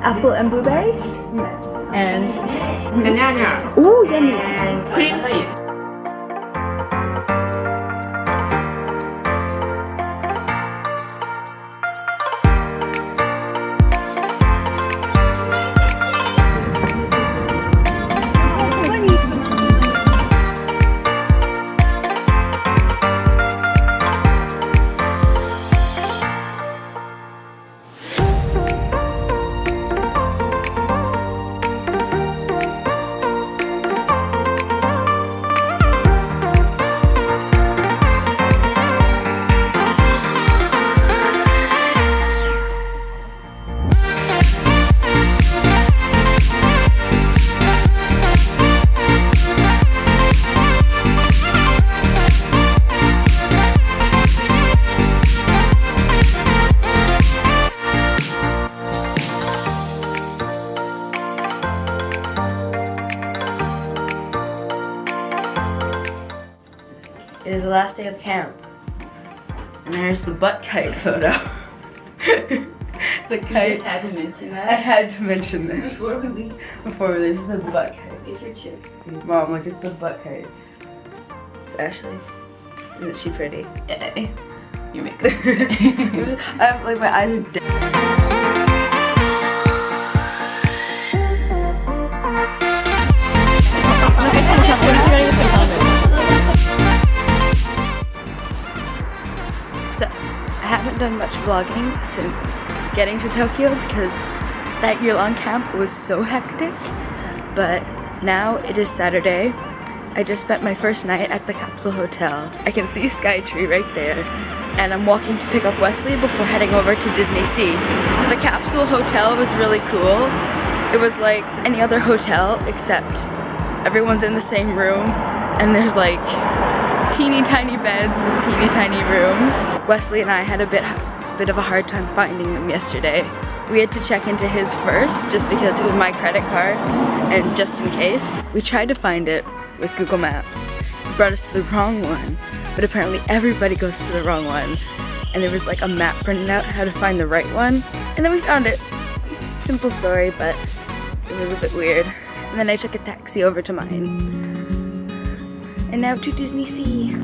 apple and blueberry. And banana ooh, yummy. and cream cheese. It is the last day of camp. And there's the butt kite photo. The kite. You had to mention that. I had to mention this. Before we leave. Before we leave, it's the butt kites. Get your chips. Mom, look, it's the butt kites. It's Ashley. Isn't she pretty? Yeah. You make it. Like my eyes are dead. So, I haven't done much vlogging since getting to Tokyo because that year-long camp was so hectic. But now it is Saturday. I just spent my first night at the Capsule Hotel. I can see Skytree right there. And I'm walking to pick up Wesley before heading over to Disney Sea. The Capsule Hotel was really cool. It was like any other hotel except everyone's in the same room and there's like teeny tiny beds with teeny tiny rooms. Wesley and I had a bit of a hard time finding them yesterday. We had to check into his first just because it was my credit card and just in case. We tried to find it with Google Maps. It brought us to the wrong one, but apparently everybody goes to the wrong one. And there was like a map printed out how to find the right one. And then we found it. Simple story, but it was a bit weird. And then I took a taxi over to mine. And now to Disney Sea.